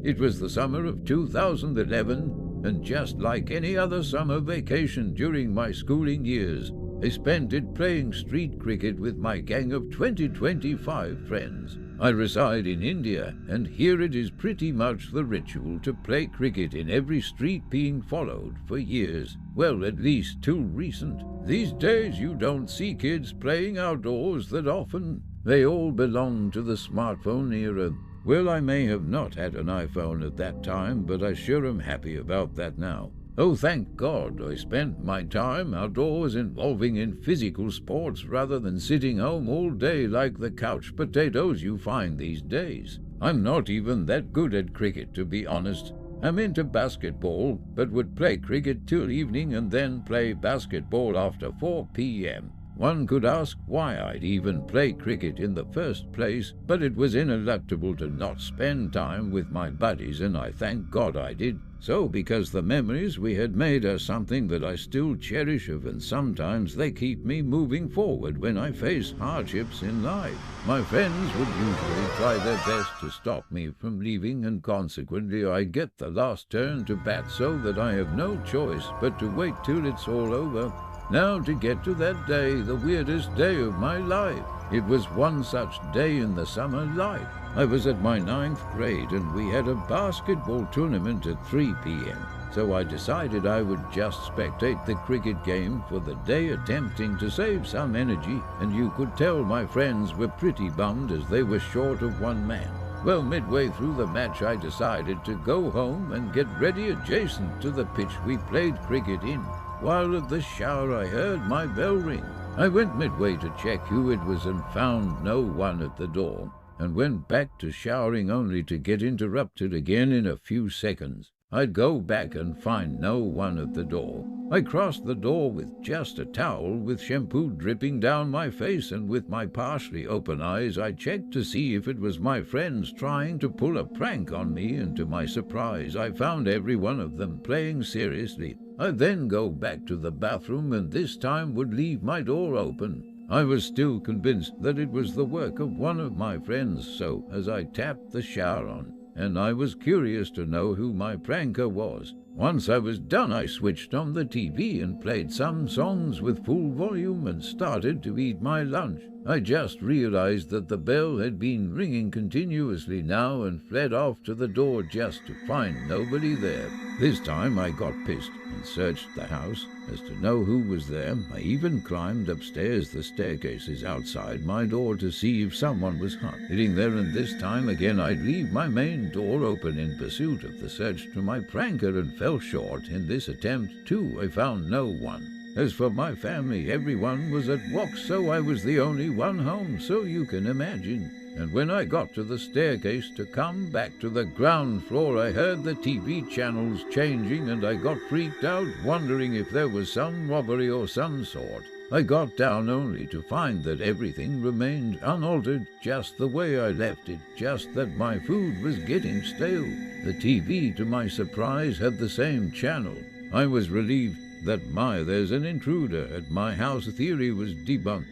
It was the summer of 2011, and just like any other summer vacation during my schooling years, I spent it playing street cricket with my gang of 25 friends. I reside in India, and here it is pretty much the ritual to play cricket in every street being followed for years. Well, at least till recent. These days you don't see kids playing outdoors that often. They all belong to the smartphone era. Well, I may have not had an iPhone at that time, but I sure am happy about that now. Oh, thank God I spent my time outdoors involving in physical sports rather than sitting home all day like the couch potatoes you find these days. I'm not even that good at cricket, to be honest. I'm into basketball, but would play cricket till evening and then play basketball after 4 p.m. One could ask why I'd even play cricket in the first place, but it was ineluctable to not spend time with my buddies, and I thank God I did. So, because the memories we had made are something that I still cherish of, and sometimes they keep me moving forward when I face hardships in life. My friends would usually try their best to stop me from leaving, and consequently I get the last turn to bat, so that I have no choice but to wait till it's all over. Now to get to that day, the weirdest day of my life. It was one such day in the summer light. I was at my 9th grade and we had a basketball tournament at 3 p.m. So I decided I would just spectate the cricket game for the day, attempting to save some energy, and you could tell my friends were pretty bummed as they were short of one man. Well, midway through the match I decided to go home and get ready adjacent to the pitch we played cricket in. While at the shower I heard my bell ring. I went midway to check who it was and found no one at the door, and went back to showering only to get interrupted again in a few seconds. I'd go back and find no one at the door. I crossed the door with just a towel with shampoo dripping down my face, and with my partially open eyes I checked to see if it was my friends trying to pull a prank on me, and to my surprise I found every one of them playing seriously. I'd then go back to the bathroom and this time would leave my door open. I was still convinced that it was the work of one of my friends, so as I tapped the shower on, and I was curious to know who my pranker was. Once I was done, I switched on the TV and played some songs with full volume and started to eat my lunch. I just realized that the bell had been ringing continuously now and fled off to the door just to find nobody there. This time I got pissed and searched the house as to know who was there. I even climbed upstairs the staircases outside my door to see if someone was hiding there, and this time again I'd leave my main door open in pursuit of the search for my pranker, and fell short in this attempt too. I found no one. As for my family, everyone was at work, so I was the only one home, so you can imagine. And when I got to the staircase to come back to the ground floor, I heard the TV channels changing, and I got freaked out, wondering if there was some robbery or some sort. I got down only to find that everything remained unaltered, just the way I left it, just that my food was getting stale. The TV, to my surprise, had the same channel. I was relieved that there's an intruder at my house theory was debunked.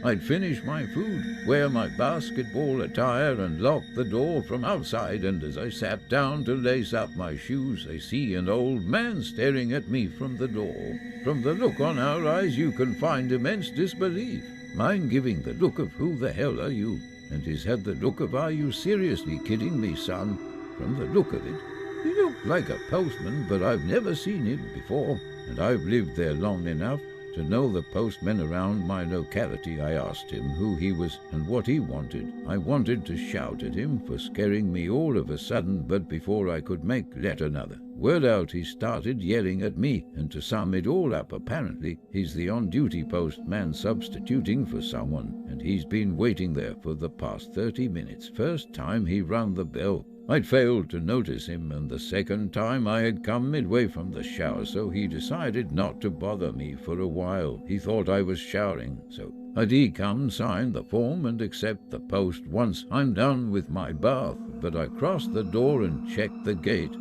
I'd finish my food, wear my basketball attire, and lock the door from outside, and as I sat down to lace up my shoes, I see an old man staring at me from the door. From the look on our eyes, you can find immense disbelief. Mine giving the look of "Who the hell are you?" and his had the look of "Are you seriously kidding me, son?" From the look of it, he looked like a postman, but I've never seen him before, and I've lived there long enough to know the postmen around my locality. I asked him who he was and what he wanted. I wanted to shout at him for scaring me all of a sudden, but before I could let another word out, he started yelling at me, and to sum it all up, apparently he's the on-duty postman substituting for someone, and he's been waiting there for the past 30 minutes. First time he rang the bell, I'd failed to notice him, and the second time I had come midway from the shower, so he decided not to bother me for a while. He thought I was showering, so I'd come, sign the form, and accept the post once I'm done with my bath. But I crossed the door and checked the gate,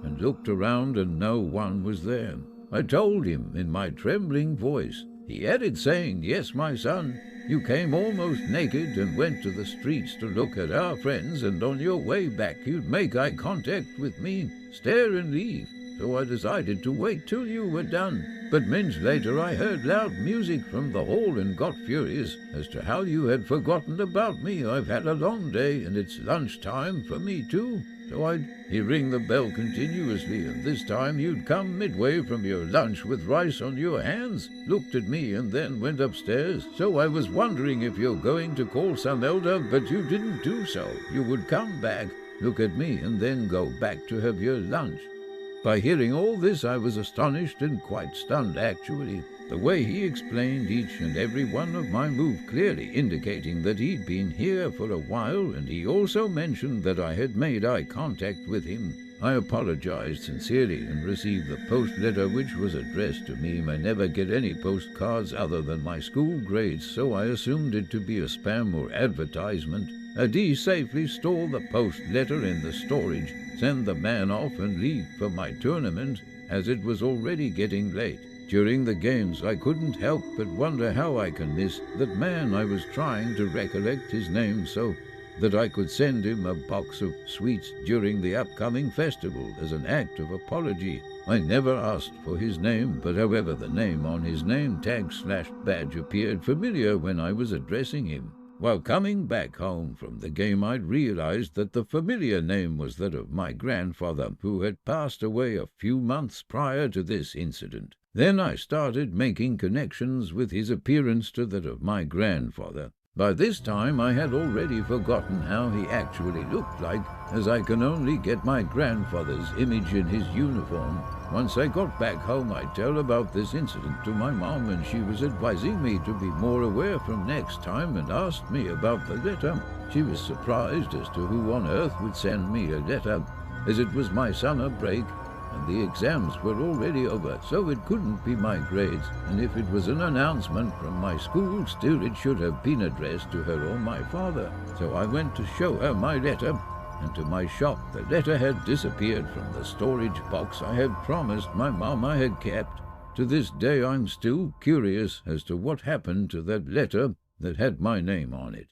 and looked around, and no one was there. I told him in my trembling voice. He added, saying, "Yes, my son, You came almost naked and went to the streets to look at our friends, and on your way back you'd make eye contact with me, stare and leave. So I decided to wait till you were done. But minutes later I heard loud music from the hall and got furious as to how you had forgotten about me. I've had a long day and it's lunchtime for me too. So I'd hear ring the bell continuously, and this time you'd come midway from your lunch with rice on your hands, looked at me and then went upstairs. So I was wondering if you're going to call some elder, but you didn't do so. You would come back, look at me and then go back to have your lunch. By hearing all this I was astonished and quite stunned actually. The way he explained each and every one of my moves, clearly indicating that he'd been here for a while, and he also mentioned that I had made eye contact with him. I apologized sincerely and received the post letter which was addressed to me. I never get any postcards other than my school grades, so I assumed it to be a spam or advertisement. D safely store the post letter in the storage, send the man off and leave for my tournament, as it was already getting late. During the games I couldn't help but wonder how I can miss that man. I was trying to recollect his name so that I could send him a box of sweets during the upcoming festival as an act of apology. I never asked for his name, but however the name on his name tag / badge appeared familiar when I was addressing him. While coming back home from the game I'd realized that the familiar name was that of my grandfather, who had passed away a few months prior to this incident. Then I started making connections with his appearance to that of my grandfather. By this time I had already forgotten how he actually looked like, as I can only get my grandfather's image in his uniform. Once I got back home I'd tell about this incident to my mom, and she was advising me to be more aware from next time and asked me about the letter. She was surprised as to who on earth would send me a letter, as it was my summer break and the exams were already over, so it couldn't be my grades, and if it was an announcement from my school, still it should have been addressed to her or my father. So I went to show her my letter, and to my shock the letter had disappeared from the storage box I had promised my mom I had kept. To this day I'm still curious as to what happened to that letter that had my name on it.